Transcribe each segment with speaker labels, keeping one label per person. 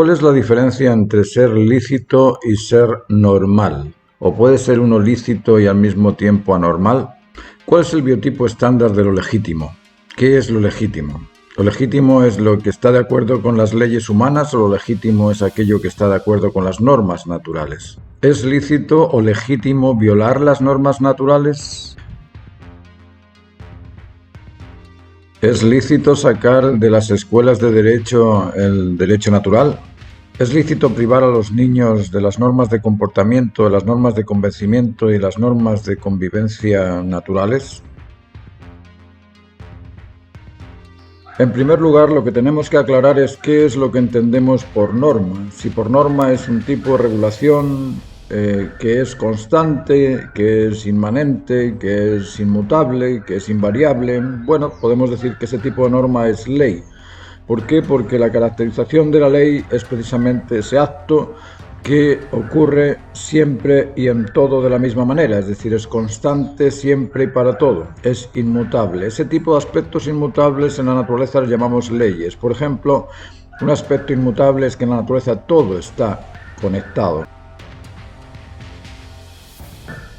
Speaker 1: ¿Cuál es la diferencia entre ser lícito y ser normal? ¿O puede ser uno lícito y al mismo tiempo anormal? ¿Cuál es el biotipo estándar de lo legítimo? ¿Qué es lo legítimo? ¿Lo legítimo es lo que está de acuerdo con las leyes humanas o lo legítimo es aquello que está de acuerdo con las normas naturales? ¿Es lícito o legítimo violar las normas naturales? ¿Es lícito sacar de las escuelas de derecho el derecho natural? ¿Es lícito privar a los niños de las normas de comportamiento, de las normas de convencimiento y las normas de convivencia naturales? En primer lugar, lo que tenemos que aclarar es qué es lo que entendemos por norma. Si por norma es un tipo de regulación que es constante, que es inmanente, que es inmutable, que es invariable, bueno, podemos decir que ese tipo de norma es ley. ¿Por qué? Porque la caracterización de la ley es precisamente ese acto que ocurre siempre y en todo de la misma manera, es decir, es constante siempre y para todo, es inmutable. Ese tipo de aspectos inmutables en la naturaleza los llamamos leyes. Por ejemplo, un aspecto inmutable es que en la naturaleza todo está conectado.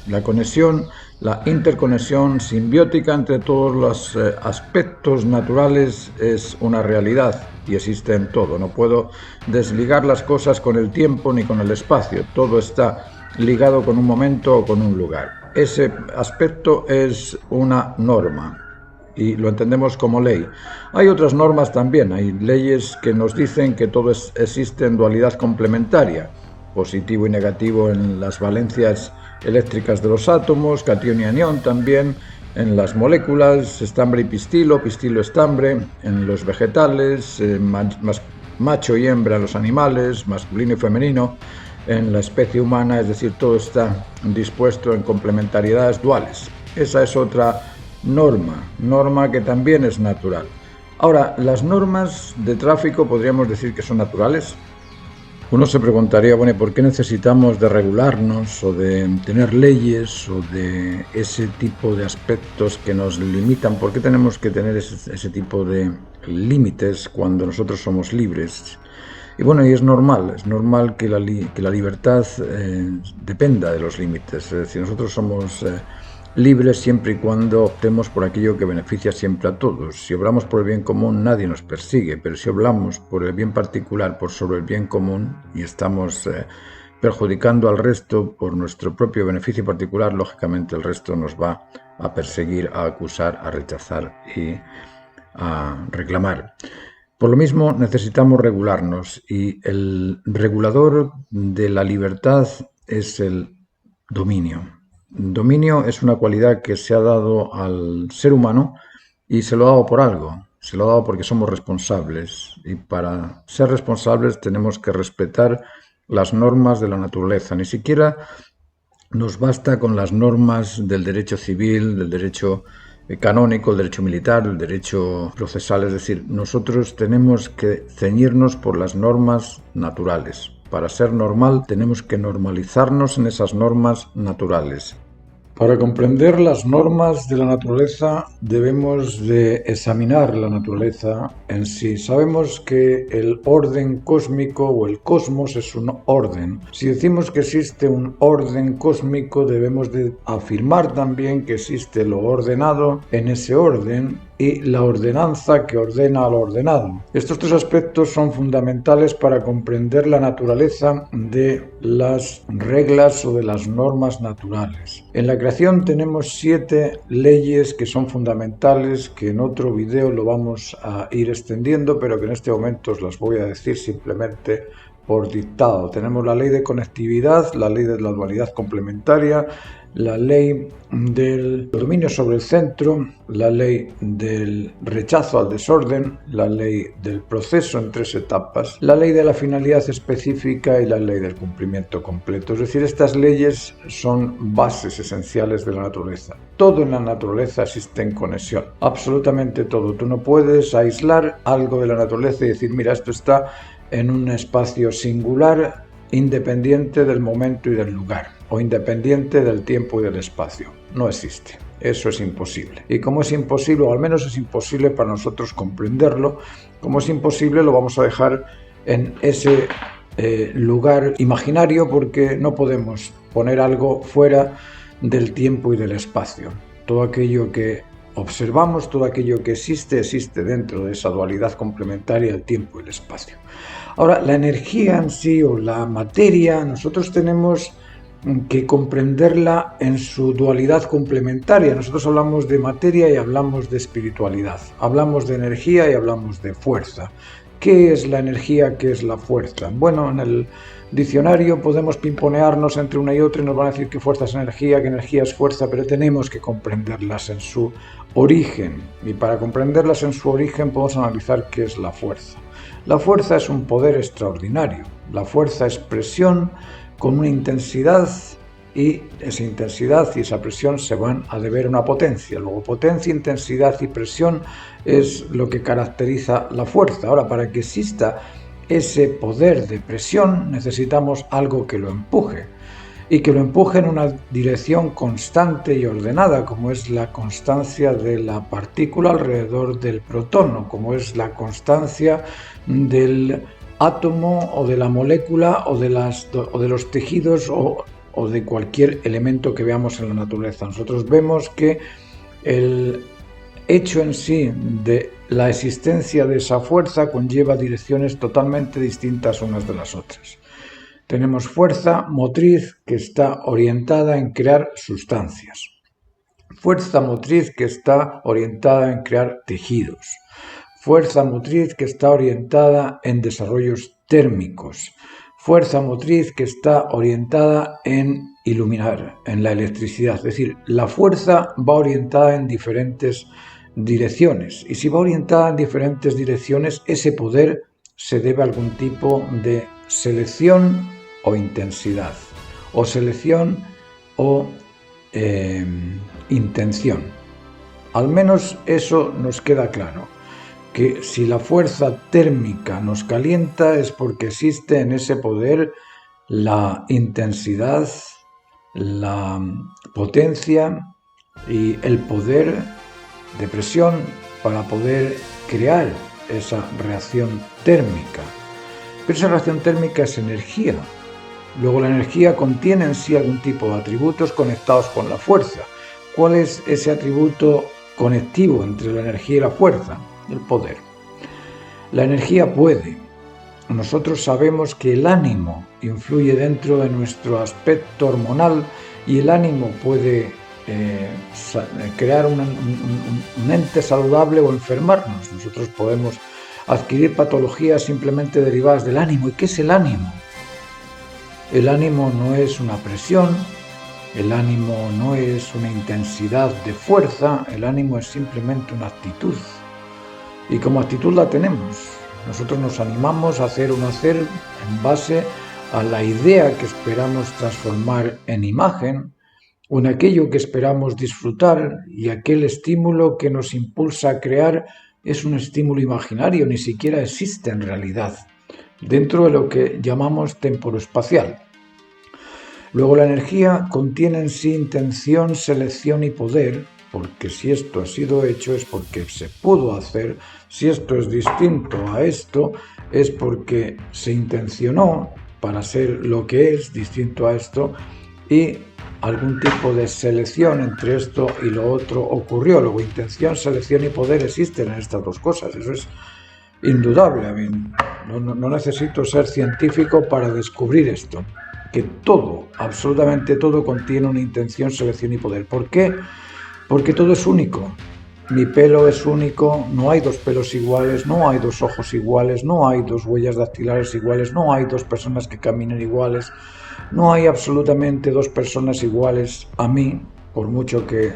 Speaker 1: La conexión, la interconexión simbiótica entre todos los aspectos naturales es una realidad y existe en todo. No puedo desligar las cosas con el tiempo ni con el espacio. Todo está ligado con un momento o con un lugar. Ese aspecto es una norma y lo entendemos como ley. Hay otras normas también. Hay leyes que nos dicen que todo existe en dualidad complementaria, positivo y negativo en las valencias eléctricas de los átomos, catión y anión también, en las moléculas, estambre y pistilo, pistilo-estambre, en los vegetales, macho y hembra en los animales, masculino y femenino, en la especie humana, es decir, todo está dispuesto en complementariedades duales. Esa es otra norma que también es natural. Ahora, las normas de tráfico podríamos decir que son naturales. Uno se preguntaría, bueno, ¿por qué necesitamos de regularnos o de tener leyes o de ese tipo de aspectos que nos limitan? ¿Por qué tenemos que tener ese tipo de límites cuando nosotros somos libres? Y bueno, y es normal que la libertad dependa de los límites. Es decir, nosotros somos libres siempre y cuando optemos por aquello que beneficia siempre a todos. Si obramos por el bien común, nadie nos persigue, pero si obramos por el bien particular, por sobre el bien común, y estamos perjudicando al resto por nuestro propio beneficio particular, lógicamente el resto nos va a perseguir, a acusar, a rechazar y a reclamar. Por lo mismo, necesitamos regularnos y el regulador de la libertad es el dominio. Dominio es una cualidad que se ha dado al ser humano y se lo ha dado por algo. Se lo ha dado porque somos responsables y para ser responsables tenemos que respetar las normas de la naturaleza. Ni siquiera nos basta con las normas del derecho civil, del derecho canónico, el derecho militar, el derecho procesal. Es decir, nosotros tenemos que ceñirnos por las normas naturales. Para ser normal tenemos que normalizarnos en esas normas naturales. Para comprender las normas de la naturaleza debemos de examinar la naturaleza en sí. Sabemos que el orden cósmico o el cosmos es un orden. Si decimos que existe un orden cósmico, debemos de afirmar también que existe lo ordenado en ese orden y la ordenanza que ordena a lo ordenado. Estos tres aspectos son fundamentales para comprender la naturaleza de las reglas o de las normas naturales. En la creación tenemos 7 leyes que son fundamentales, que en otro video lo vamos a ir extendiendo, pero que en este momento os las voy a decir simplemente por dictado. Tenemos la ley de conectividad, la ley de la dualidad complementaria, la ley del dominio sobre el centro, la ley del rechazo al desorden, la ley del proceso en 3 etapas, la ley de la finalidad específica y la ley del cumplimiento completo. Es decir, estas leyes son bases esenciales de la naturaleza. Todo en la naturaleza existe en conexión, absolutamente todo. Tú no puedes aislar algo de la naturaleza y decir, mira, esto está en un espacio singular, independiente del momento y del lugar, o independiente del tiempo y del espacio. No existe. Eso es imposible. Y como es imposible, o al menos es imposible para nosotros comprenderlo, como es imposible, lo vamos a dejar en ese lugar imaginario, porque no podemos poner algo fuera del tiempo y del espacio. Todo aquello que observamos, todo aquello que existe dentro de esa dualidad complementaria del tiempo y el espacio. Ahora, la energía en sí o la materia, nosotros tenemos que comprenderla en su dualidad complementaria. Nosotros hablamos de materia y hablamos de espiritualidad, hablamos de energía y hablamos de fuerza. ¿Qué es la energía? ¿Qué es la fuerza? Bueno, en el diccionario podemos pimponearnos entre una y otra y nos van a decir que fuerza es energía, que energía es fuerza, pero tenemos que comprenderlas en su origen. Y para comprenderlas en su origen podemos analizar qué es la fuerza. La fuerza es un poder extraordinario. La fuerza es presión con una intensidad, y esa intensidad y esa presión se van a deber a una potencia. Luego, potencia, intensidad y presión es lo que caracteriza la fuerza. Ahora, para que exista ese poder de presión necesitamos algo que lo empuje, y que lo empuje en una dirección constante y ordenada, como es la constancia de la partícula alrededor del protón, o como es la constancia del átomo o de la molécula o de los tejidos o de cualquier elemento que veamos en la naturaleza. Nosotros vemos que el hecho en sí de la existencia de esa fuerza conlleva direcciones totalmente distintas unas de las otras. Tenemos fuerza motriz que está orientada en crear sustancias, fuerza motriz que está orientada en crear tejidos, fuerza motriz que está orientada en desarrollos térmicos, fuerza motriz que está orientada en iluminar, en la electricidad. Es decir, la fuerza va orientada en diferentes direcciones, y si va orientada en diferentes direcciones, ese poder se debe a algún tipo de selección o intensidad, o selección o intención. Al menos eso nos queda claro, que si la fuerza térmica nos calienta es porque existe en ese poder la intensidad, la potencia y el poder de presión para poder crear esa reacción térmica. Pero esa reacción térmica es energía. Luego, la energía contiene en sí algún tipo de atributos conectados con la fuerza. ¿Cuál es ese atributo conectivo entre la energía y la fuerza? El poder. La energía puede. Nosotros sabemos que el ánimo influye dentro de nuestro aspecto hormonal, y el ánimo puede crear un ente saludable o enfermarnos. Nosotros podemos adquirir patologías simplemente derivadas del ánimo. ¿Y qué es el ánimo? El ánimo no es una presión, el ánimo no es una intensidad de fuerza, el ánimo es simplemente una actitud. Y como actitud la tenemos. Nosotros nos animamos a hacer un hacer en base a la idea que esperamos transformar en imagen, o en aquello que esperamos disfrutar, y aquel estímulo que nos impulsa a crear es un estímulo imaginario, ni siquiera existe en realidad, dentro de lo que llamamos temporoespacial. Luego, la energía contiene en sí intención, selección y poder, porque si esto ha sido hecho es porque se pudo hacer, si esto es distinto a esto es porque se intencionó para ser lo que es distinto a esto, y algún tipo de selección entre esto y lo otro ocurrió. Luego, intención, selección y poder existen en estas dos cosas, eso es indudable. No necesito ser científico para descubrir esto, que todo, absolutamente todo, contiene una intención, selección y poder. ¿Por qué? Porque todo es único. Mi pelo es único, no hay dos pelos iguales, no hay dos ojos iguales, no hay dos huellas dactilares iguales, no hay dos personas que caminen iguales, no hay absolutamente dos personas iguales a mí. Por mucho que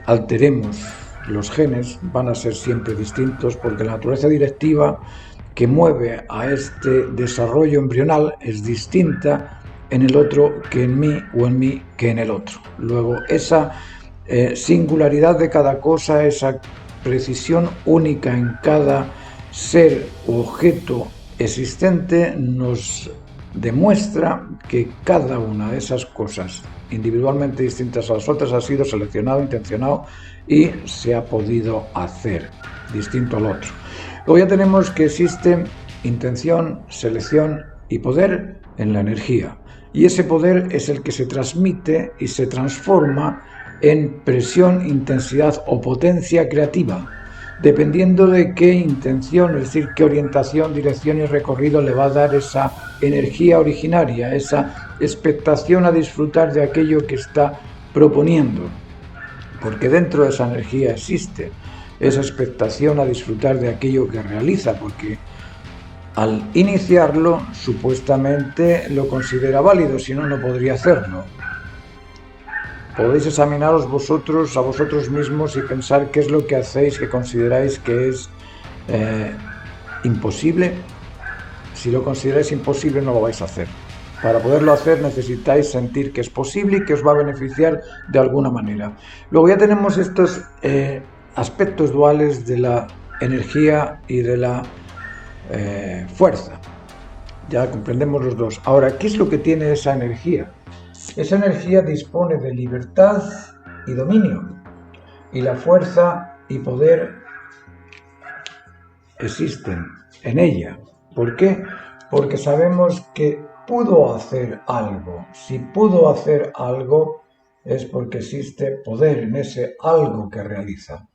Speaker 1: alteremos los genes, van a ser siempre distintos, porque la naturaleza directiva que mueve a este desarrollo embrional es distinta en el otro que en mí, o en mí que en el otro. Luego, esa singularidad de cada cosa, esa precisión única en cada ser u objeto existente, nos demuestra que cada una de esas cosas individualmente distintas a las otras ha sido seleccionado, intencionado, y se ha podido hacer distinto al otro. Luego ya tenemos que existe intención, selección y poder en la energía. Y ese poder es el que se transmite y se transforma en presión, intensidad o potencia creativa, dependiendo de qué intención, es decir, qué orientación, dirección y recorrido le va a dar esa energía originaria, esa expectación a disfrutar de aquello que está proponiendo. Porque dentro de esa energía existe esa expectación a disfrutar de aquello que realiza, porque al iniciarlo supuestamente lo considera válido, si no, no podría hacerlo. Podéis examinaros vosotros a vosotros mismos y pensar qué es lo que hacéis que consideráis que es imposible. Si lo consideráis imposible, no lo vais a hacer. Para poderlo hacer necesitáis sentir que es posible y que os va a beneficiar de alguna manera. Luego ya tenemos estos aspectos duales de la energía y de la fuerza. Ya comprendemos los dos. Ahora, ¿qué es lo que tiene esa energía? Esa energía dispone de libertad y dominio, y la fuerza y poder existen en ella. ¿Por qué? Porque sabemos que pudo hacer algo. Si pudo hacer algo es porque existe poder en ese algo que realiza.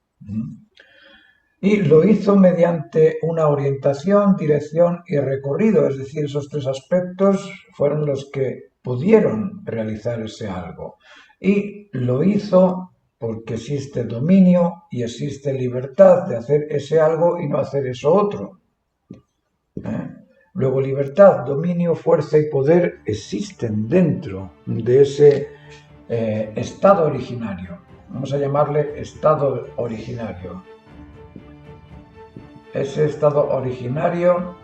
Speaker 1: Y lo hizo mediante una orientación, dirección y recorrido, es decir, esos tres aspectos fueron los que pudieron realizar ese algo. Y lo hizo porque existe dominio y existe libertad de hacer ese algo y no hacer eso otro. Luego libertad, dominio, fuerza y poder existen dentro de ese estado originario. Vamos a llamarle estado originario. Ese estado originario,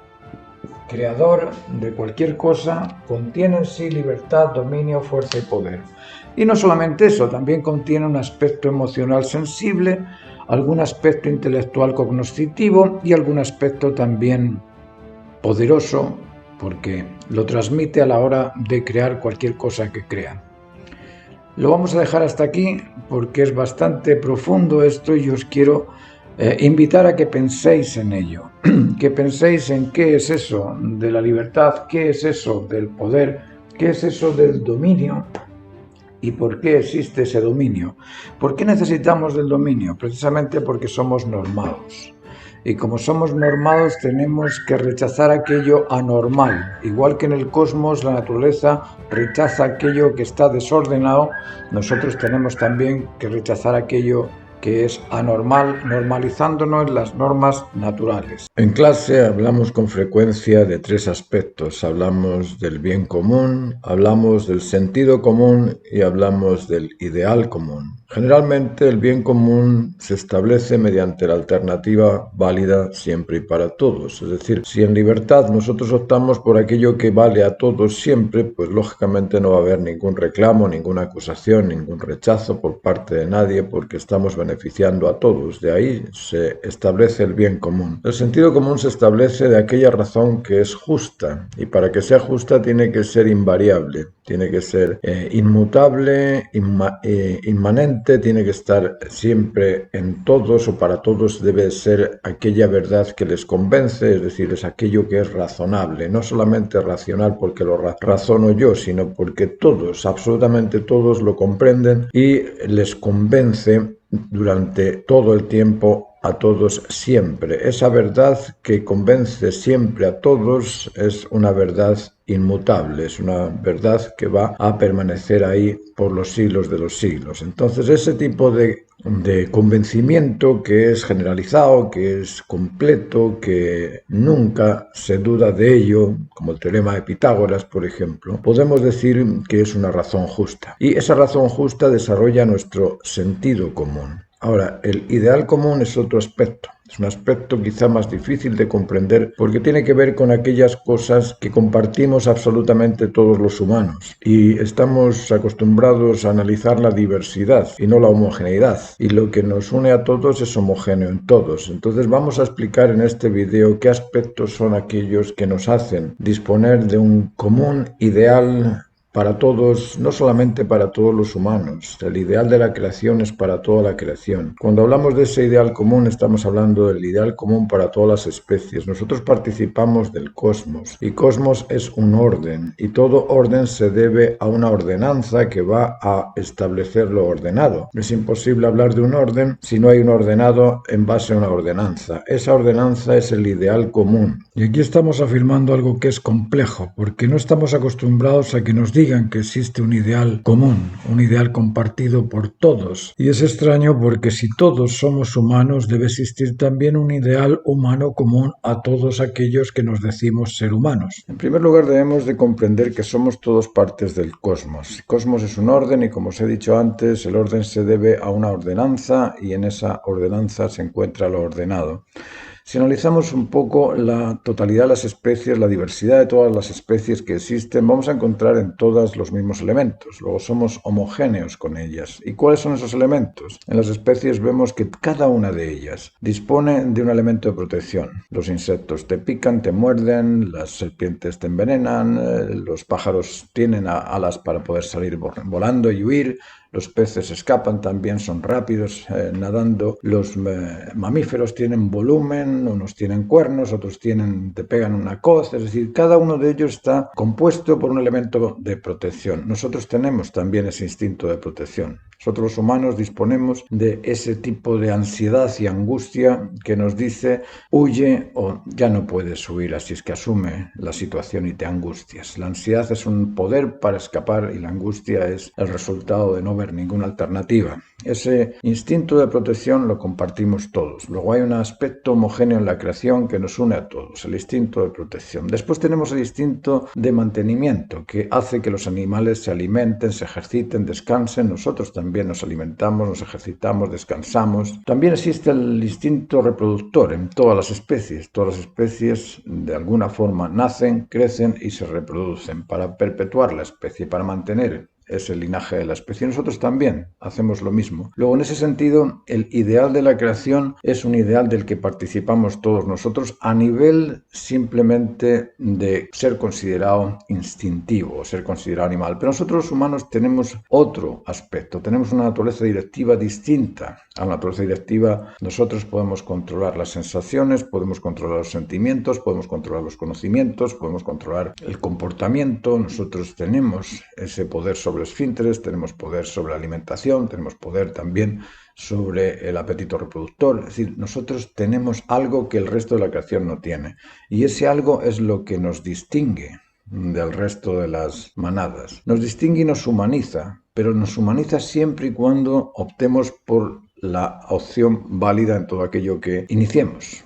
Speaker 1: creador de cualquier cosa, contiene en sí libertad, dominio, fuerza y poder. Y no solamente eso, también contiene un aspecto emocional sensible, algún aspecto intelectual cognoscitivo y algún aspecto también poderoso, porque lo transmite a la hora de crear cualquier cosa que crea. Lo vamos a dejar hasta aquí porque es bastante profundo esto y os quiero invitar a que penséis en ello, que penséis en qué es eso de la libertad, qué es eso del poder, qué es eso del dominio y por qué existe ese dominio. ¿Por qué necesitamos del dominio? Precisamente porque somos normados. Y como somos normados tenemos que rechazar aquello anormal. Igual que en el cosmos la naturaleza rechaza aquello que está desordenado, nosotros tenemos también que rechazar aquello que es anormal, normalizándonos en las normas naturales. En clase hablamos con frecuencia de tres aspectos. Hablamos del bien común, hablamos del sentido común y hablamos del ideal común. Generalmente el bien común se establece mediante la alternativa válida siempre y para todos. Es decir, si en libertad nosotros optamos por aquello que vale a todos siempre, pues lógicamente no va a haber ningún reclamo, ninguna acusación, ningún rechazo por parte de nadie porque estamos beneficiando a todos. De ahí se establece el bien común. El sentido común se establece de aquella razón que es justa y para que sea justa tiene que ser invariable, tiene que ser inmutable, inmanente, tiene que estar siempre en todos o para todos debe ser aquella verdad que les convence, es decir, es aquello que es razonable, no solamente racional porque lo razono yo, sino porque todos, absolutamente todos lo comprenden y les convence durante todo el tiempo a todos siempre. Esa verdad que convence siempre a todos es una verdad inmutable, es una verdad que va a permanecer ahí por los siglos de los siglos. Entonces ese tipo de convencimiento que es generalizado, que es completo, que nunca se duda de ello, como el teorema de Pitágoras, por ejemplo, podemos decir que es una razón justa. Y esa razón justa desarrolla nuestro sentido común. Ahora, el ideal común es otro aspecto. Es un aspecto quizá más difícil de comprender porque tiene que ver con aquellas cosas que compartimos absolutamente todos los humanos y estamos acostumbrados a analizar la diversidad y no la homogeneidad y lo que nos une a todos es homogéneo en todos. Entonces vamos a explicar en este video qué aspectos son aquellos que nos hacen disponer de un común ideal para todos, no solamente para todos los humanos. El ideal de la creación es para toda la creación. Cuando hablamos de ese ideal común, estamos hablando del ideal común para todas las especies. Nosotros participamos del cosmos y cosmos es un orden y todo orden se debe a una ordenanza que va a establecer lo ordenado. Es imposible hablar de un orden si no hay un ordenado en base a una ordenanza. Esa ordenanza es el ideal común. Y aquí estamos afirmando algo que es complejo, porque no estamos acostumbrados a que nos digan que existe un ideal común, un ideal compartido por todos. Y es extraño porque si todos somos humanos, debe existir también un ideal humano común a todos aquellos que nos decimos ser humanos. En primer lugar, debemos de comprender que somos todos partes del cosmos. El cosmos es un orden y, como os he dicho antes, el orden se debe a una ordenanza y en esa ordenanza se encuentra lo ordenado. Si analizamos un poco la totalidad de las especies, la diversidad de todas las especies que existen, vamos a encontrar en todas los mismos elementos. Luego somos homogéneos con ellas. ¿Y cuáles son esos elementos? En las especies vemos que cada una de ellas dispone de un elemento de protección. Los insectos te pican, te muerden, las serpientes te envenenan, los pájaros tienen alas para poder salir volando y huir. Los peces escapan también, son rápidos nadando. Los mamíferos tienen volumen, unos tienen cuernos, otros te pegan una coz. Es decir, cada uno de ellos está compuesto por un elemento de protección. Nosotros tenemos también ese instinto de protección. Nosotros los humanos disponemos de ese tipo de ansiedad y angustia que nos dice huye o ya no puedes huir, así es que asume la situación y te angustias. La ansiedad es un poder para escapar y la angustia es el resultado de no ver ninguna alternativa. Ese instinto de protección lo compartimos todos. Luego hay un aspecto homogéneo en la creación que nos une a todos, el instinto de protección. Después tenemos el instinto de mantenimiento, que hace que los animales se alimenten, se ejerciten, descansen. Nosotros también nos alimentamos, nos ejercitamos, descansamos. También existe el instinto reproductor en todas las especies. Todas las especies de alguna forma nacen, crecen y se reproducen para perpetuar la especie, para mantener ese linaje de la especie. Nosotros también hacemos lo mismo. Luego, en ese sentido, el ideal de la creación es un ideal del que participamos todos nosotros a nivel simplemente de ser considerado instintivo, ser considerado animal. Pero nosotros los humanos tenemos otro aspecto, tenemos una naturaleza directiva distinta. A la naturaleza directiva nosotros podemos controlar las sensaciones, podemos controlar los sentimientos, podemos controlar los conocimientos, podemos controlar el comportamiento. Nosotros tenemos ese poder sobre esfínteres, tenemos poder sobre la alimentación, tenemos poder también sobre el apetito reproductor. Es decir, nosotros tenemos algo que el resto de la creación no tiene. Y ese algo es lo que nos distingue del resto de las manadas. Nos distingue y nos humaniza, pero nos humaniza siempre y cuando optemos por la opción válida en todo aquello que iniciemos.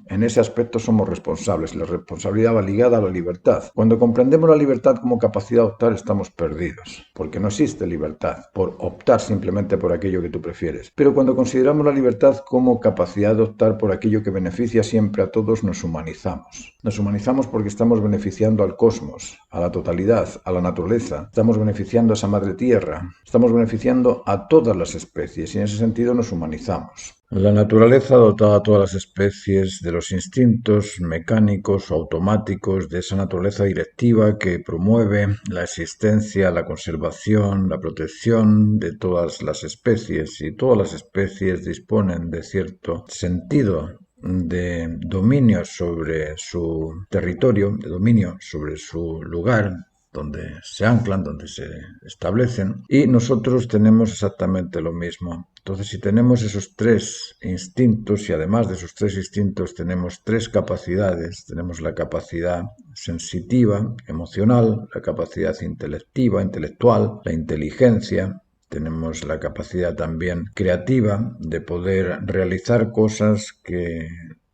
Speaker 1: En ese aspecto somos responsables. La responsabilidad va ligada a la libertad. Cuando comprendemos la libertad como capacidad de optar, estamos perdidos, porque no existe libertad por optar simplemente por aquello que tú prefieres. Pero cuando consideramos la libertad como capacidad de optar por aquello que beneficia siempre a todos, nos humanizamos. Nos humanizamos porque estamos beneficiando al cosmos, a la totalidad, a la naturaleza. Estamos beneficiando a esa madre tierra. Estamos beneficiando a todas las especies y en ese sentido nos humanizamos. La naturaleza dota a todas las especies de los instintos mecánicos o automáticos de esa naturaleza directiva que promueve la existencia, la conservación, la protección de todas las especies, y todas las especies disponen de cierto sentido de dominio sobre su territorio, de dominio sobre su lugar, donde se anclan, donde se establecen, y nosotros tenemos exactamente lo mismo. Entonces, si tenemos esos tres instintos y además de esos tres instintos tenemos tres capacidades, tenemos la capacidad sensitiva, emocional, la capacidad intelectual, la inteligencia, tenemos la capacidad también creativa de poder realizar cosas que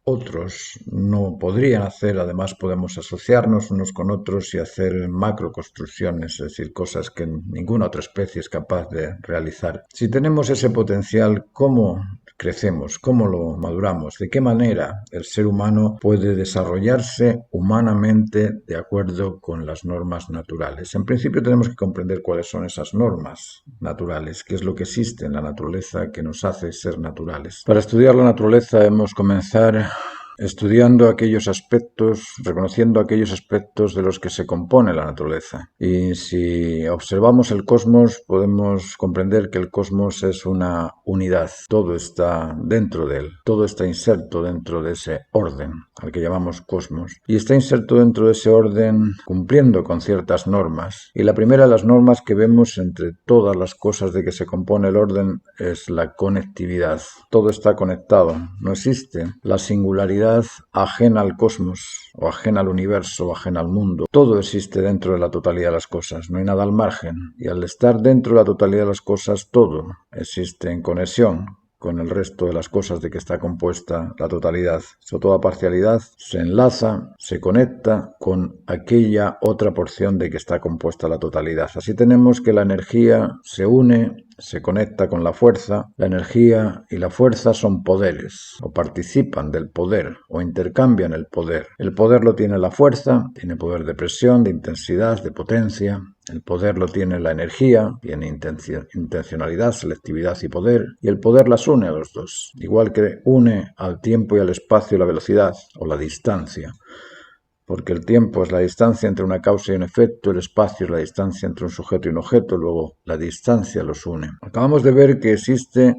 Speaker 1: otros no podrían hacer. Además podemos asociarnos unos con otros y hacer macroconstrucciones, es decir, cosas que ninguna otra especie es capaz de realizar. Si tenemos ese potencial, ¿cómo crecemos? ¿Cómo lo maduramos? ¿De qué manera el ser humano puede desarrollarse humanamente de acuerdo con las normas naturales? En principio tenemos que comprender cuáles son esas normas naturales, qué es lo que existe en la naturaleza que nos hace ser naturales. Para estudiar la naturaleza debemos comenzar estudiando aquellos aspectos, reconociendo aquellos aspectos de los que se compone la naturaleza. Y si observamos el cosmos, podemos comprender que el cosmos es una unidad. Todo está dentro de él, todo está inserto dentro de ese orden al que llamamos cosmos. Y está inserto dentro de ese orden cumpliendo con ciertas normas. Y la primera de las normas que vemos entre todas las cosas de que se compone el orden es la conectividad. Todo está conectado, no existe la singularidad ajena al cosmos, o ajena al universo, o ajena al mundo. Todo existe dentro de la totalidad de las cosas, no hay nada al margen. Y al estar dentro de la totalidad de las cosas, todo existe en conexión con el resto de las cosas de que está compuesta la totalidad. Toda parcialidad se enlaza, se conecta con aquella otra porción de que está compuesta la totalidad. Así tenemos que la energía se une, se conecta con la fuerza. La energía y la fuerza son poderes, o participan del poder, o intercambian el poder. El poder lo tiene la fuerza, tiene poder de presión, de intensidad, de potencia. El poder lo tiene la energía, tiene intencionalidad, selectividad y poder, y el poder las une a los dos, igual que une al tiempo y al espacio la velocidad o la distancia. Porque el tiempo es la distancia entre una causa y un efecto, el espacio es la distancia entre un sujeto y un objeto, luego la distancia los une. Acabamos de ver que existe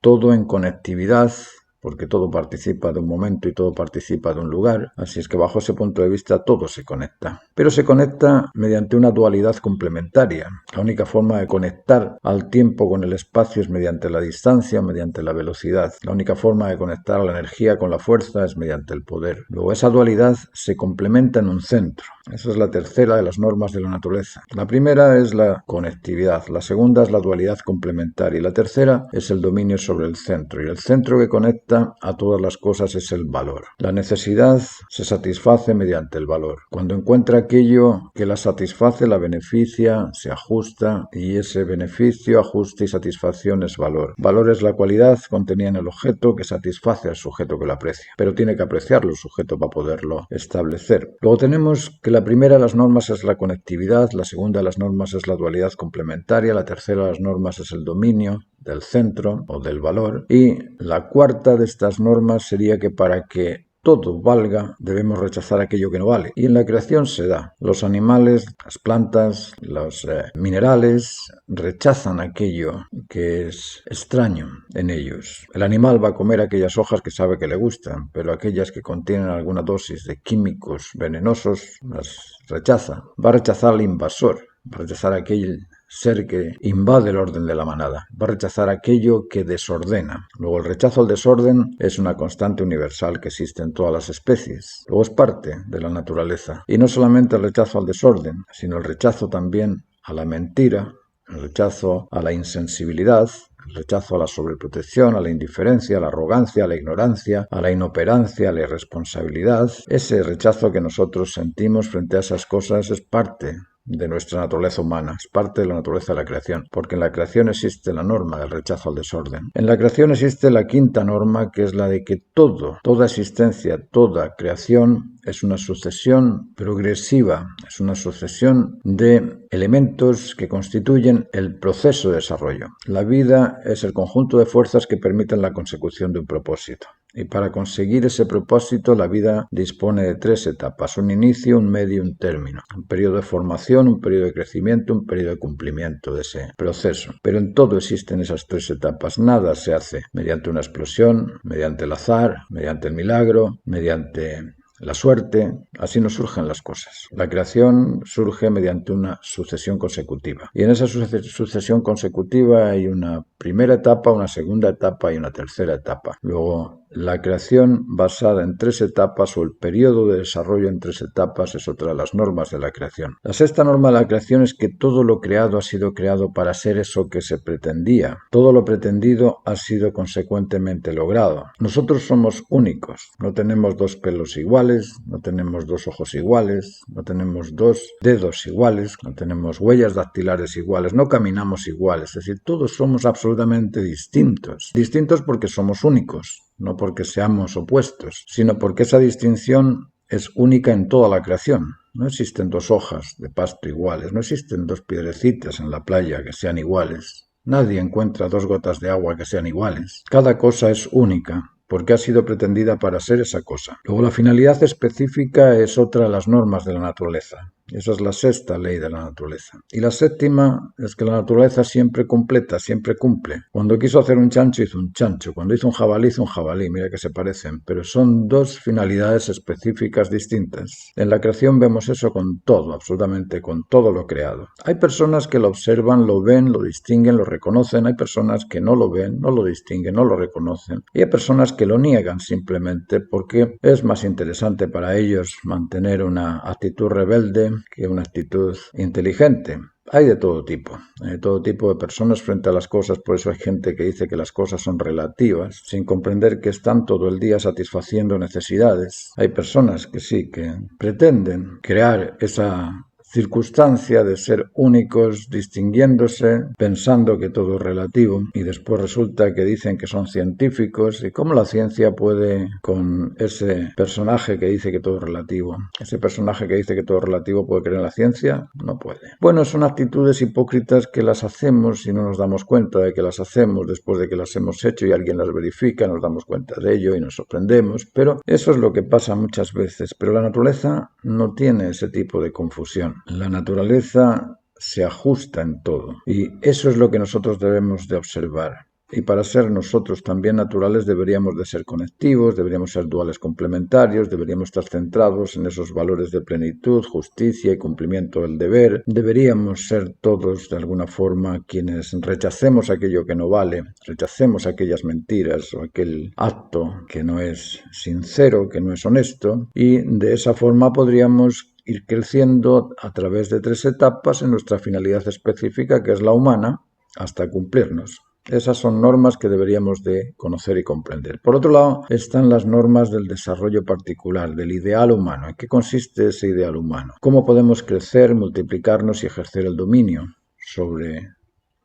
Speaker 1: todo en conectividad, porque todo participa de un momento y todo participa de un lugar, así es que bajo ese punto de vista todo se conecta. Pero se conecta mediante una dualidad complementaria. La única forma de conectar al tiempo con el espacio es mediante la distancia, mediante la velocidad. La única forma de conectar a la energía con la fuerza es mediante el poder. Luego esa dualidad se complementa en un centro. Esa es la tercera de las normas de la naturaleza. La primera es la conectividad, la segunda es la dualidad complementaria y la tercera es el dominio sobre el centro. Y el centro que conecta a todas las cosas es el valor. La necesidad se satisface mediante el valor. Cuando encuentra aquello que la satisface, la beneficia, se ajusta y ese beneficio, ajuste y satisfacción es valor. Valor es la cualidad contenida en el objeto que satisface al sujeto que lo aprecia, pero tiene que apreciarlo el sujeto para poderlo establecer. Luego tenemos que la primera de las normas es la conectividad, la segunda de las normas es la dualidad complementaria, la tercera de las normas es el dominio del centro o del valor y la cuarta de estas normas sería que para que todo valga, debemos rechazar aquello que no vale. Y en la creación se da. Los animales, las plantas, los minerales rechazan aquello que es extraño en ellos. El animal va a comer aquellas hojas que sabe que le gustan, pero aquellas que contienen alguna dosis de químicos venenosos las rechaza. Va a rechazar al invasor, va a rechazar aquel ser que invade el orden de la manada, va a rechazar aquello que desordena. Luego el rechazo al desorden es una constante universal que existe en todas las especies. Luego es parte de la naturaleza. Y no solamente el rechazo al desorden, sino el rechazo también a la mentira, el rechazo a la insensibilidad, el rechazo a la sobreprotección, a la indiferencia, a la arrogancia, a la ignorancia, a la inoperancia, a la irresponsabilidad. Ese rechazo que nosotros sentimos frente a esas cosas es parte de nuestra naturaleza humana, es parte de la naturaleza de la creación, porque en la creación existe la norma del rechazo al desorden. En la creación existe la quinta norma, que es la de que toda existencia, toda creación es una sucesión progresiva, es una sucesión de elementos que constituyen el proceso de desarrollo. La vida es el conjunto de fuerzas que permiten la consecución de un propósito. Y para conseguir ese propósito, la vida dispone de 3 etapas, un inicio, un medio y un término. Un periodo de formación, un periodo de crecimiento, un periodo de cumplimiento de ese proceso. Pero en todo existen esas 3 etapas. Nada se hace mediante una explosión, mediante el azar, mediante el milagro, mediante la suerte. Así no surgen las cosas. La creación surge mediante una sucesión consecutiva. Y en esa sucesión consecutiva hay una primera etapa, una segunda etapa y una tercera etapa. Luego, la creación basada en 3 etapas o el periodo de desarrollo en 3 etapas es otra de las normas de la creación. La sexta norma de la creación es que todo lo creado ha sido creado para ser eso que se pretendía. Todo lo pretendido ha sido consecuentemente logrado. Nosotros somos únicos. No tenemos 2 pelos iguales, no tenemos 2 ojos iguales, no tenemos 2 dedos iguales, no tenemos huellas dactilares iguales, no caminamos iguales. Es decir, todos somos absolutamente distintos. Distintos porque somos únicos. No porque seamos opuestos, sino porque esa distinción es única en toda la creación. No existen 2 hojas de pasto iguales, no existen 2 piedrecitas en la playa que sean iguales. Nadie encuentra 2 gotas de agua que sean iguales. Cada cosa es única. porque ha sido pretendida para ser esa cosa. Luego la finalidad específica es otra de las normas de la naturaleza. Esa es la sexta ley de la naturaleza. Y la séptima es que la naturaleza siempre completa, siempre cumple. Cuando quiso hacer un chancho, hizo un chancho. Cuando hizo un jabalí. Mira que se parecen, pero son dos finalidades específicas distintas. En la creación vemos eso con todo, absolutamente con todo lo creado. Hay personas que lo observan, lo ven, lo distinguen, lo reconocen. Hay personas que no lo ven, no lo distinguen, no lo reconocen. Y hay personas que lo niegan simplemente porque es más interesante para ellos mantener una actitud rebelde que una actitud inteligente. Hay de todo tipo de personas frente a las cosas, por eso hay gente que dice que las cosas son relativas, sin comprender que están todo el día satisfaciendo necesidades. Hay personas que sí, que pretenden crear esa circunstancia de ser únicos, distinguiéndose, pensando que todo es relativo, y después resulta que dicen que son científicos. ¿Y cómo la ciencia puede con ese personaje que dice que todo es relativo? ¿Ese personaje que dice que todo es relativo puede creer en la ciencia? No puede. Bueno, son actitudes hipócritas que las hacemos y no nos damos cuenta de que las hacemos después de que las hemos hecho y alguien las verifica, nos damos cuenta de ello y nos sorprendemos, pero eso es lo que pasa muchas veces. Pero la naturaleza no tiene ese tipo de confusión. La naturaleza se ajusta en todo y eso es lo que nosotros debemos de observar. Y para ser nosotros también naturales deberíamos de ser conectivos, deberíamos ser duales complementarios, deberíamos estar centrados en esos valores de plenitud, justicia y cumplimiento del deber. Deberíamos ser todos de alguna forma quienes rechacemos aquello que no vale, rechacemos aquellas mentiras o aquel acto que no es sincero, que no es honesto, y de esa forma podríamos ir creciendo a través de 3 etapas en nuestra finalidad específica, que es la humana, hasta cumplirnos. Esas son normas que deberíamos de conocer y comprender. Por otro lado, están las normas del desarrollo particular, del ideal humano. ¿En qué consiste ese ideal humano? ¿Cómo podemos crecer, multiplicarnos y ejercer el dominio sobre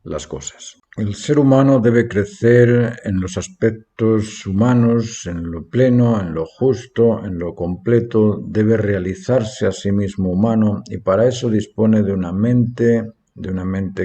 Speaker 1: las cosas? El ser humano debe crecer en los aspectos humanos, en lo pleno, en lo justo, en lo completo. Debe realizarse a sí mismo humano y para eso dispone de una mente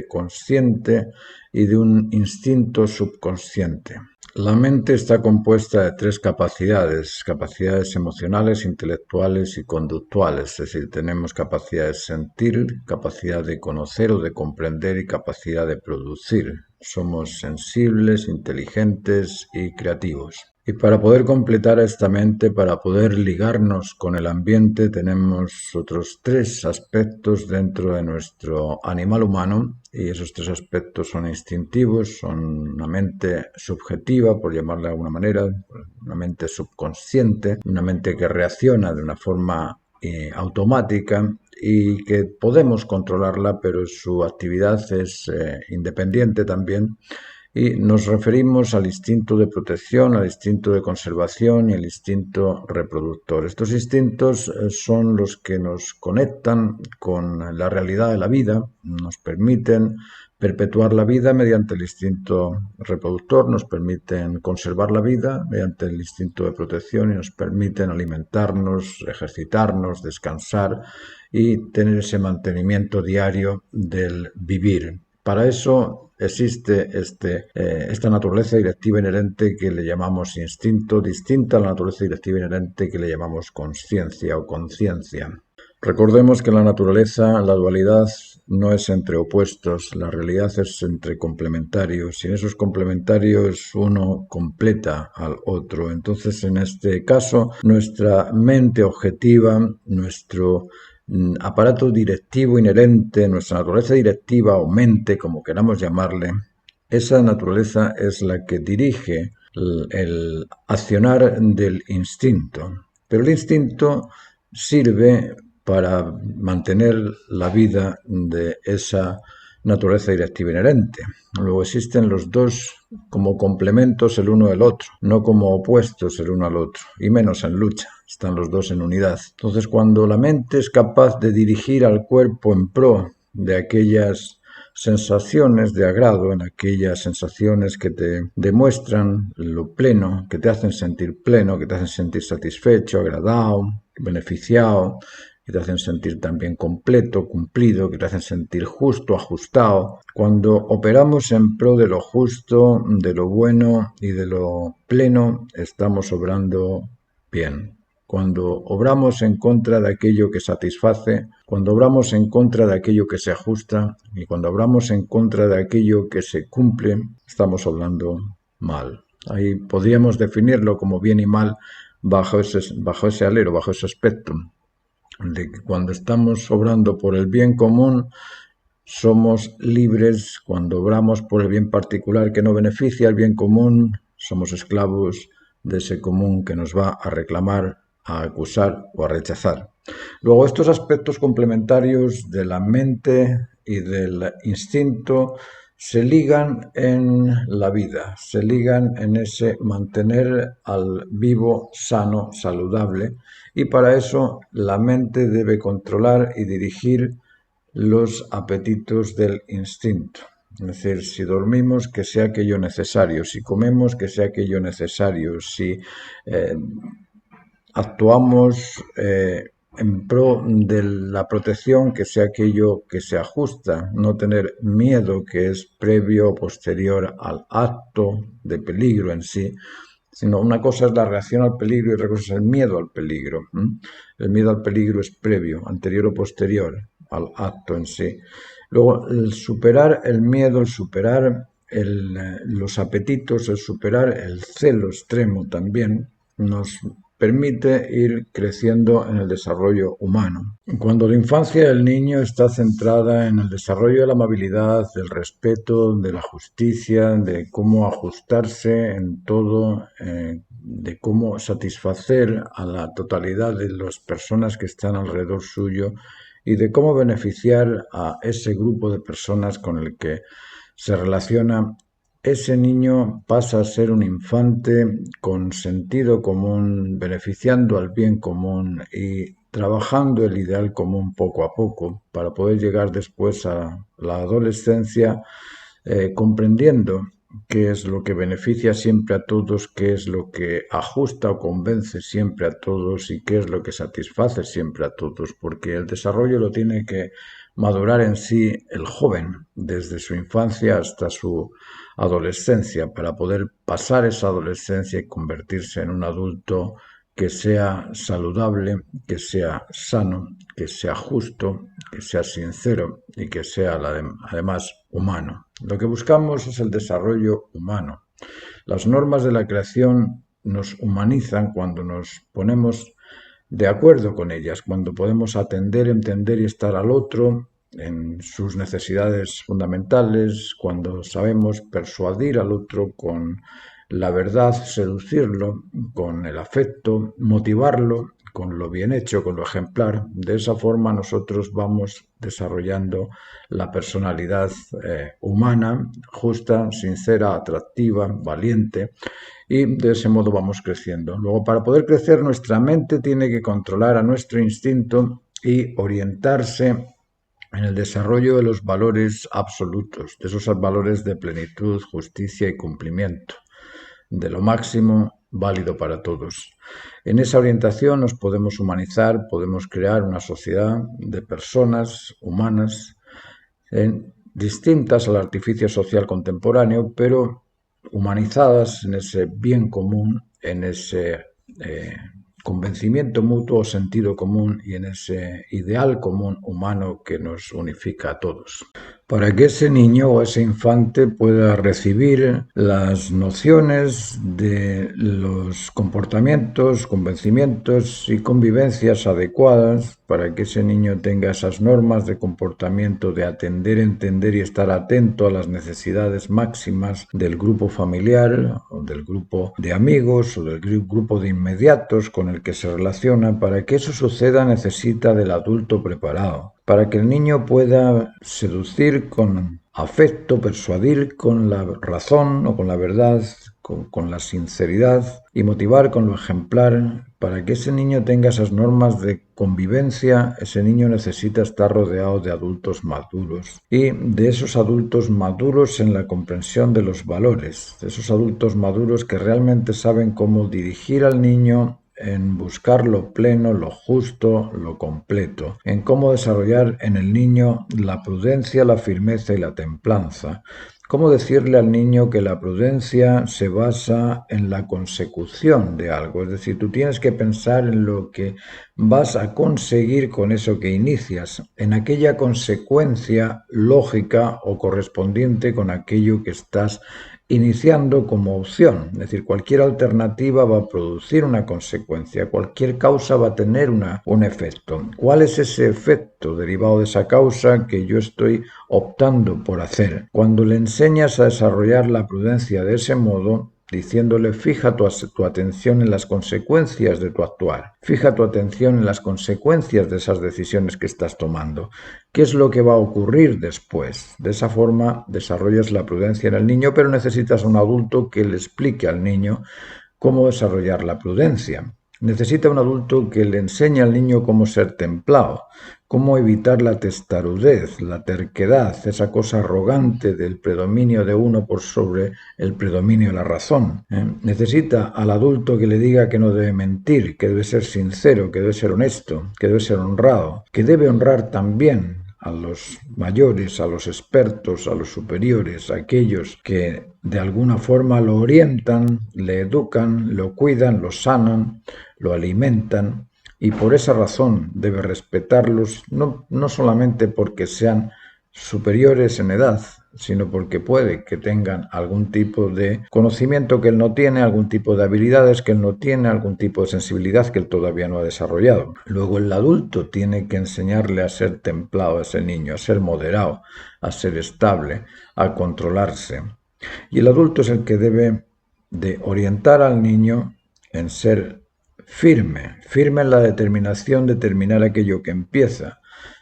Speaker 1: consciente y de un instinto subconsciente. La mente está compuesta de 3 capacidades emocionales, intelectuales y conductuales, es decir, tenemos capacidad de sentir, capacidad de conocer o de comprender y capacidad de producir. Somos sensibles, inteligentes y creativos. Y para poder completar esta mente, para poder ligarnos con el ambiente, tenemos otros 3 aspectos dentro de nuestro animal humano, y esos 3 aspectos son instintivos, son una mente subjetiva, por llamarla de alguna manera, una mente subconsciente, una mente que reacciona de una forma automática y que podemos controlarla, pero su actividad es independiente también. Y nos referimos al instinto de protección, al instinto de conservación y al instinto reproductor. Estos instintos son los que nos conectan con la realidad de la vida, nos permiten perpetuar la vida mediante el instinto reproductor, nos permiten conservar la vida mediante el instinto de protección y nos permiten alimentarnos, ejercitarnos, descansar y tener ese mantenimiento diario del vivir. Para eso existe esta naturaleza directiva inherente que le llamamos instinto, distinta a la naturaleza directiva inherente que le llamamos consciencia o conciencia. Recordemos que la naturaleza, la dualidad, no es entre opuestos, la realidad es entre complementarios y en esos complementarios uno completa al otro. Entonces, en este caso, nuestra mente objetiva, nuestro aparato directivo inherente, nuestra naturaleza directiva o mente, como queramos llamarle, esa naturaleza es la que dirige el accionar del instinto. Pero el instinto sirve para mantener la vida de esa naturaleza directiva inherente. Luego existen los dos como complementos el uno del otro, no como opuestos el uno al otro, y menos en lucha, están los dos en unidad. Entonces, cuando la mente es capaz de dirigir al cuerpo en pro de aquellas sensaciones de agrado, en aquellas sensaciones que te demuestran lo pleno, que te hacen sentir pleno, que te hacen sentir satisfecho, agradado, beneficiado, que te hacen sentir también completo, cumplido, que te hacen sentir justo, ajustado. Cuando operamos en pro de lo justo, de lo bueno y de lo pleno, estamos obrando bien. Cuando obramos en contra de aquello que satisface, cuando obramos en contra de aquello que se ajusta y cuando obramos en contra de aquello que se cumple, estamos obrando mal. Ahí podríamos definirlo como bien y mal bajo ese alero, bajo ese aspecto, de que cuando estamos obrando por el bien común, somos libres. Cuando obramos por el bien particular que no beneficia al bien común, somos esclavos de ese común que nos va a reclamar, a acusar o a rechazar. Luego, estos aspectos complementarios de la mente y del instinto se ligan en la vida, se ligan en ese mantener al vivo sano, saludable, y para eso la mente debe controlar y dirigir los apetitos del instinto. Es decir, si dormimos, que sea aquello necesario, si comemos, que sea aquello necesario, si actuamos en pro de la protección, que sea aquello que se ajusta, no tener miedo que es previo o posterior al acto de peligro en sí, sino una cosa es la reacción al peligro y otra cosa es el miedo al peligro. El miedo al peligro es previo, anterior o posterior al acto en sí. Luego, el superar el miedo, el superar los apetitos, el superar el celo extremo también nos permite ir creciendo en el desarrollo humano. Cuando la infancia del niño está centrada en el desarrollo de la amabilidad, del respeto, de la justicia, de cómo ajustarse en todo, de cómo satisfacer a la totalidad de las personas que están alrededor suyo y de cómo beneficiar a ese grupo de personas con el que se relaciona, ese niño pasa a ser un infante con sentido común, beneficiando al bien común y trabajando el ideal común poco a poco para poder llegar después a la adolescencia, comprendiendo qué es lo que beneficia siempre a todos, qué es lo que ajusta o convence siempre a todos y qué es lo que satisface siempre a todos, porque el desarrollo lo tiene que madurar en sí el joven, desde su infancia hasta su adolescencia, para poder pasar esa adolescencia y convertirse en un adulto que sea saludable, que sea sano, que sea justo, que sea sincero y que sea además humano. Lo que buscamos es el desarrollo humano. Las normas de la creación nos humanizan cuando nos ponemos de acuerdo con ellas, cuando podemos atender, entender y estar al otro en sus necesidades fundamentales, cuando sabemos persuadir al otro con la verdad, seducirlo con el afecto, motivarlo con lo bien hecho, con lo ejemplar. De esa forma nosotros vamos desarrollando la personalidad humana, justa, sincera, atractiva, valiente, y de ese modo vamos creciendo. Luego, para poder crecer, nuestra mente tiene que controlar a nuestro instinto y orientarse en el desarrollo de los valores absolutos, de esos valores de plenitud, justicia y cumplimiento, de lo máximo válido para todos. En esa orientación nos podemos humanizar, podemos crear una sociedad de personas humanas distintas al artificio social contemporáneo, pero humanizadas en ese bien común, en ese convencimiento mutuo o sentido común y en ese ideal común humano que nos unifica a todos. Para que ese niño o ese infante pueda recibir las nociones de los comportamientos, convencimientos y convivencias adecuadas, para que ese niño tenga esas normas de comportamiento de atender, entender y estar atento a las necesidades máximas del grupo familiar o del grupo de amigos o del grupo de inmediatos con el que se relaciona. Para que eso suceda necesita del adulto preparado, para que el niño pueda seducir con afecto, persuadir con la razón o con la verdad, con la sinceridad y motivar con lo ejemplar. Para que ese niño tenga esas normas de convivencia, ese niño necesita estar rodeado de adultos maduros y de esos adultos maduros en la comprensión de los valores, de esos adultos maduros que realmente saben cómo dirigir al niño en buscar lo pleno, lo justo, lo completo, en cómo desarrollar en el niño la prudencia, la firmeza y la templanza. ¿Cómo decirle al niño que la prudencia se basa en la consecución de algo? Es decir, tú tienes que pensar en lo que vas a conseguir con eso que inicias, en aquella consecuencia lógica o correspondiente con aquello que estás iniciando como opción. Es decir, cualquier alternativa va a producir una consecuencia, cualquier causa va a tener un efecto. ¿Cuál es ese efecto derivado de esa causa que yo estoy optando por hacer? Cuando le enseñas a desarrollar la prudencia de ese modo, diciéndole fija tu atención en las consecuencias de tu actuar, fija tu atención en las consecuencias de esas decisiones que estás tomando. ¿Qué es lo que va a ocurrir después? De esa forma desarrollas la prudencia en el niño, pero necesitas un adulto que le explique al niño cómo desarrollar la prudencia. Necesita un adulto que le enseñe al niño cómo ser templado, cómo evitar la testarudez, la terquedad, esa cosa arrogante del predominio de uno por sobre el predominio de la razón. Necesita al adulto que le diga que no debe mentir, que debe ser sincero, que debe ser honesto, que debe ser honrado, que debe honrar también a los mayores, a los expertos, a los superiores, a aquellos que de alguna forma lo orientan, le educan, lo cuidan, lo sanan, lo alimentan, y por esa razón debe respetarlos, no solamente porque sean superiores en edad, sino porque puede que tengan algún tipo de conocimiento que él no tiene, algún tipo de habilidades que él no tiene, algún tipo de sensibilidad que él todavía no ha desarrollado. Luego el adulto tiene que enseñarle a ser templado a ese niño, a ser moderado, a ser estable, a controlarse. Y el adulto es el que debe de orientar al niño en ser firme en la determinación de terminar aquello que empieza.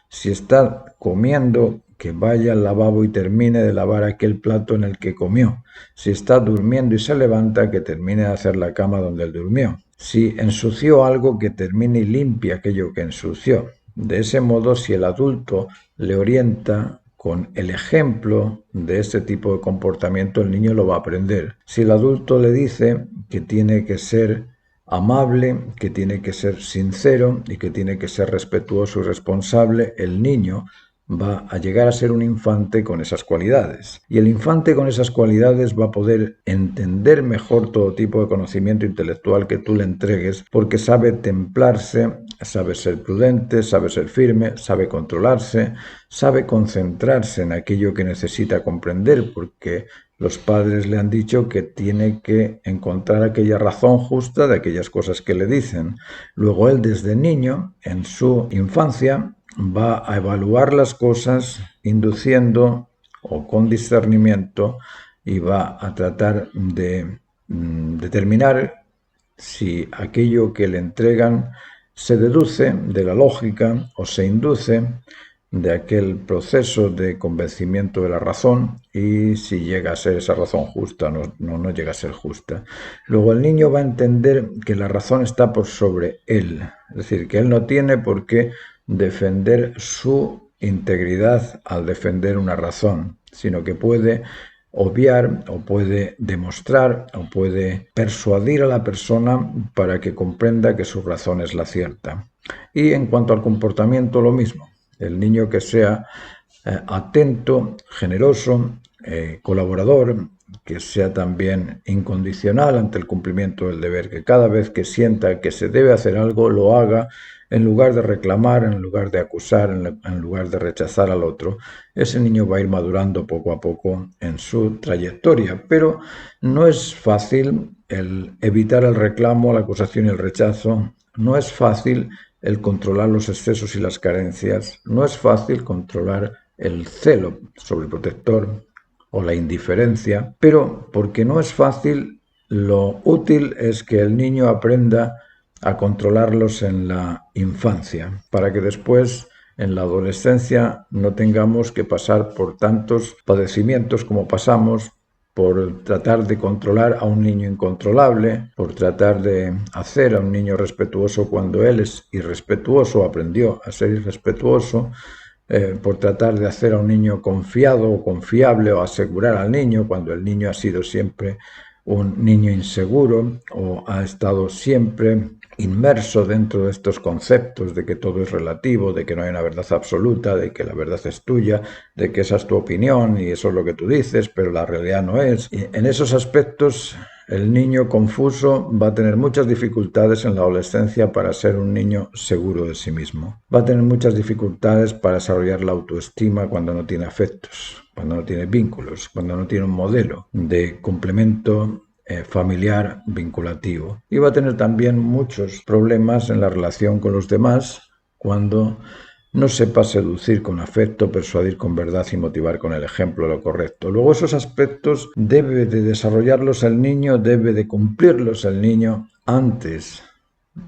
Speaker 1: Si está comiendo, que vaya al lavabo y termine de lavar aquel plato en el que comió. Si está durmiendo y se levanta, que termine de hacer la cama donde él durmió. Si ensució algo, que termine y limpie aquello que ensució. De ese modo, si el adulto le orienta con el ejemplo de ese tipo de comportamiento, el niño lo va a aprender. Si el adulto le dice que tiene que ser amable, que tiene que ser sincero y que tiene que ser respetuoso y responsable, el niño va a llegar a ser un infante con esas cualidades. Y el infante con esas cualidades va a poder entender mejor todo tipo de conocimiento intelectual que tú le entregues, porque sabe templarse, sabe ser prudente, sabe ser firme, sabe controlarse, sabe concentrarse en aquello que necesita comprender, porque los padres le han dicho que tiene que encontrar aquella razón justa de aquellas cosas que le dicen. Luego él desde niño, en su infancia, va a evaluar las cosas induciendo o con discernimiento y va a tratar de determinar si aquello que le entregan se deduce de la lógica o se induce de aquel proceso de convencimiento de la razón, y si llega a ser esa razón justa o no llega a ser justa. Luego el niño va a entender que la razón está por sobre él, es decir, que él no tiene por qué defender su integridad al defender una razón, sino que puede obviar o puede demostrar o puede persuadir a la persona para que comprenda que su razón es la cierta. Y en cuanto al comportamiento, lo mismo. El niño que sea atento, generoso, colaborador, que sea también incondicional ante el cumplimiento del deber, que cada vez que sienta que se debe hacer algo, lo haga en lugar de reclamar, en lugar de acusar, en lugar de rechazar al otro. Ese niño va a ir madurando poco a poco en su trayectoria, pero no es fácil el evitar el reclamo, la acusación y el rechazo. No es fácil el controlar los excesos y las carencias. No es fácil controlar el celo sobreprotector o la indiferencia, pero porque no es fácil, lo útil es que el niño aprenda a controlarlos en la infancia, para que después en la adolescencia no tengamos que pasar por tantos padecimientos como pasamos, por tratar de controlar a un niño incontrolable, por tratar de hacer a un niño respetuoso cuando él es irrespetuoso, aprendió a ser irrespetuoso, por tratar de hacer a un niño confiado o confiable o asegurar al niño cuando el niño ha sido siempre un niño inseguro o ha estado siempre inmerso dentro de estos conceptos de que todo es relativo, de que no hay una verdad absoluta, de que la verdad es tuya, de que esa es tu opinión y eso es lo que tú dices, pero la realidad no es. Y en esos aspectos, el niño confuso va a tener muchas dificultades en la adolescencia para ser un niño seguro de sí mismo. Va a tener muchas dificultades para desarrollar la autoestima cuando no tiene afectos, cuando no tiene vínculos, cuando no tiene un modelo de complemento familiar vinculativo. Y va a tener también muchos problemas en la relación con los demás cuando no sepa seducir con afecto, persuadir con verdad y motivar con el ejemplo lo correcto. Luego esos aspectos debe de desarrollarlos el niño, debe de cumplirlos el niño antes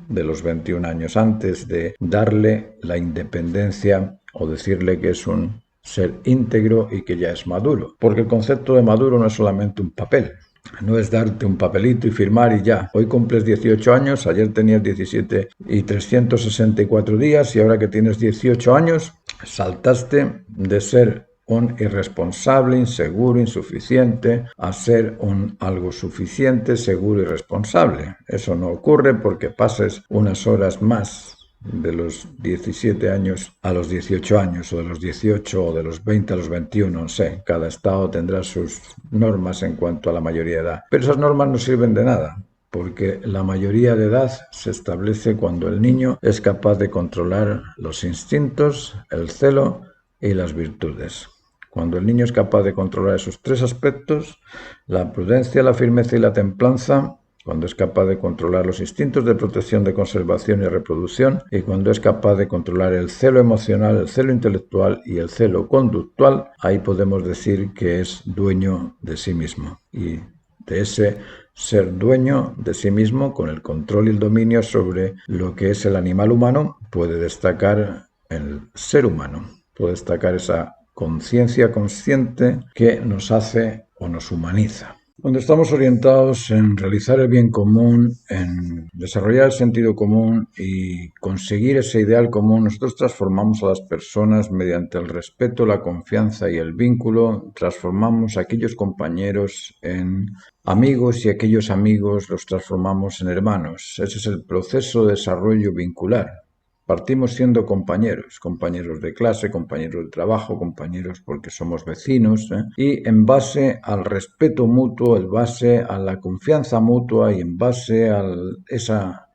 Speaker 1: de los 21 años, antes de darle la independencia o decirle que es un ser íntegro y que ya es maduro. Porque el concepto de maduro no es solamente un papel. No es darte un papelito y firmar y ya. Hoy cumples 18 años, ayer tenías 17 y 364 días y ahora que tienes 18 años saltaste de ser un irresponsable, inseguro, insuficiente, a ser un algo suficiente, seguro y responsable. Eso no ocurre porque pases unas horas más de los 17 años a los 18 años, o de los 18 o de los 20 a los 21, no sé, cada estado tendrá sus normas en cuanto a la mayoría de edad. Pero esas normas no sirven de nada, porque la mayoría de edad se establece cuando el niño es capaz de controlar los instintos, el celo y las virtudes. Cuando el niño es capaz de controlar esos tres aspectos, la prudencia, la firmeza y la templanza, cuando es capaz de controlar los instintos de protección, de conservación y reproducción, y cuando es capaz de controlar el celo emocional, el celo intelectual y el celo conductual, ahí podemos decir que es dueño de sí mismo. Y de ese ser dueño de sí mismo, con el control y el dominio sobre lo que es el animal humano, puede destacar el ser humano, puede destacar esa conciencia consciente que nos hace o nos humaniza. Cuando estamos orientados en realizar el bien común, en desarrollar el sentido común y conseguir ese ideal común, nosotros transformamos a las personas mediante el respeto, la confianza y el vínculo, transformamos a aquellos compañeros en amigos y aquellos amigos los transformamos en hermanos. Ese es el proceso de desarrollo vincular. Partimos siendo compañeros, compañeros de clase, compañeros de trabajo, compañeros porque somos vecinos, y en base al respeto mutuo, en base a la confianza mutua y en base a esa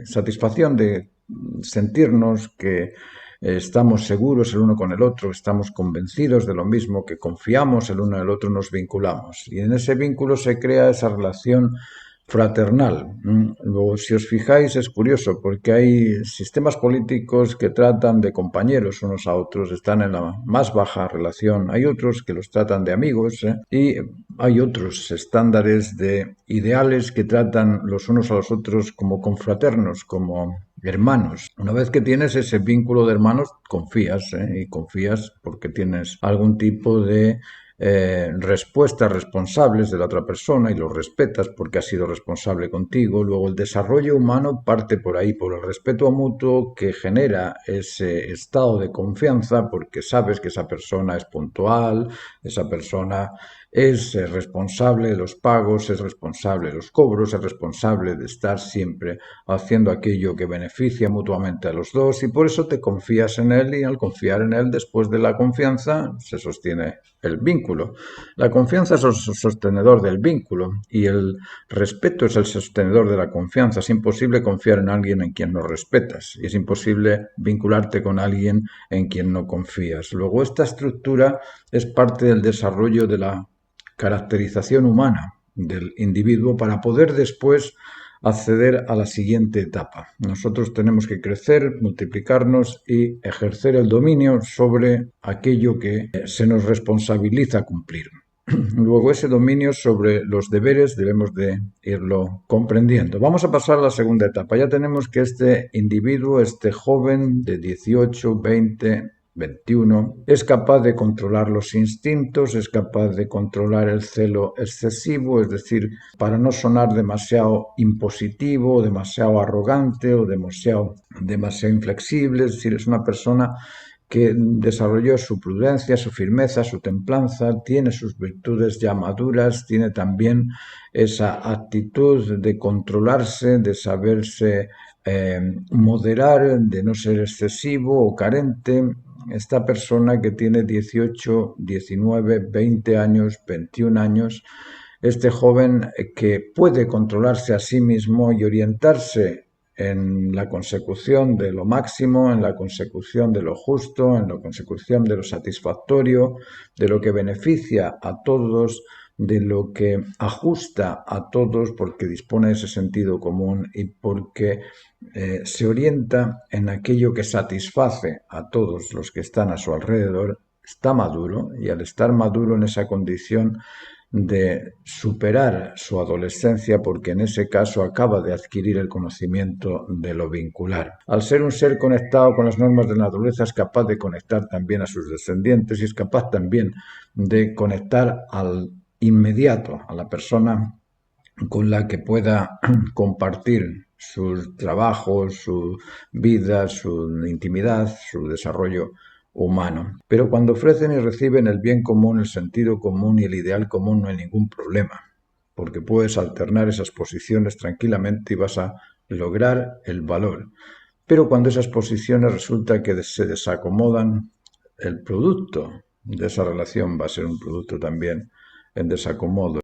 Speaker 1: satisfacción de sentirnos que estamos seguros el uno con el otro, estamos convencidos de lo mismo, que confiamos el uno en el otro, nos vinculamos. Y en ese vínculo se crea esa relación fraternal. Luego, si os fijáis, es curioso porque hay sistemas políticos que tratan de compañeros unos a otros, están en la más baja relación, hay otros que los tratan de amigos, y hay otros estándares de ideales que tratan los unos a los otros como confraternos, como hermanos. Una vez que tienes ese vínculo de hermanos, confías, y confías porque tienes algún tipo de respuestas responsables de la otra persona y los respetas porque ha sido responsable contigo. Luego el desarrollo humano parte por ahí, por el respeto mutuo que genera ese estado de confianza porque sabes que esa persona es puntual, esa persona es responsable de los pagos, es responsable de los cobros, es responsable de estar siempre haciendo aquello que beneficia mutuamente a los dos y por eso te confías en él y al confiar en él después de la confianza se sostiene el vínculo. La confianza es el sostenedor del vínculo y el respeto es el sostenedor de la confianza. Es imposible confiar en alguien en quien no respetas y es imposible vincularte con alguien en quien no confías. Luego esta estructura es parte del desarrollo de la caracterización humana del individuo para poder después acceder a la siguiente etapa. Nosotros tenemos que crecer, multiplicarnos y ejercer el dominio sobre aquello que se nos responsabiliza cumplir. Luego ese dominio sobre los deberes debemos de irlo comprendiendo. Vamos a pasar a la segunda etapa. Ya tenemos que este individuo, este joven de 18, 20, 21, es capaz de controlar los instintos, es capaz de controlar el celo excesivo, es decir, para no sonar demasiado impositivo, demasiado arrogante o demasiado inflexible, es decir, es una persona que desarrolló su prudencia, su firmeza, su templanza, tiene sus virtudes ya maduras, tiene también esa actitud de controlarse, de saberse moderar, de no ser excesivo o carente, esta persona que tiene 18, 19, 20 años, 21 años, este joven que puede controlarse a sí mismo y orientarse en la consecución de lo máximo, en la consecución de lo justo, en la consecución de lo satisfactorio, de lo que beneficia a todos, de lo que ajusta a todos porque dispone de ese sentido común y porque se orienta en aquello que satisface a todos los que están a su alrededor, está maduro, y al estar maduro en esa condición de superar su adolescencia, porque en ese caso acaba de adquirir el conocimiento de lo vincular. Al ser un ser conectado con las normas de la naturaleza, es capaz de conectar también a sus descendientes y es capaz también de conectar al inmediato, a la persona con la que pueda compartir sus trabajos, su vida, su intimidad, su desarrollo humano. Pero cuando ofrecen y reciben el bien común, el sentido común y el ideal común no hay ningún problema, porque puedes alternar esas posiciones tranquilamente y vas a lograr el valor. Pero cuando esas posiciones resulta que se desacomodan, el producto de esa relación va a ser un producto también en desacomodo.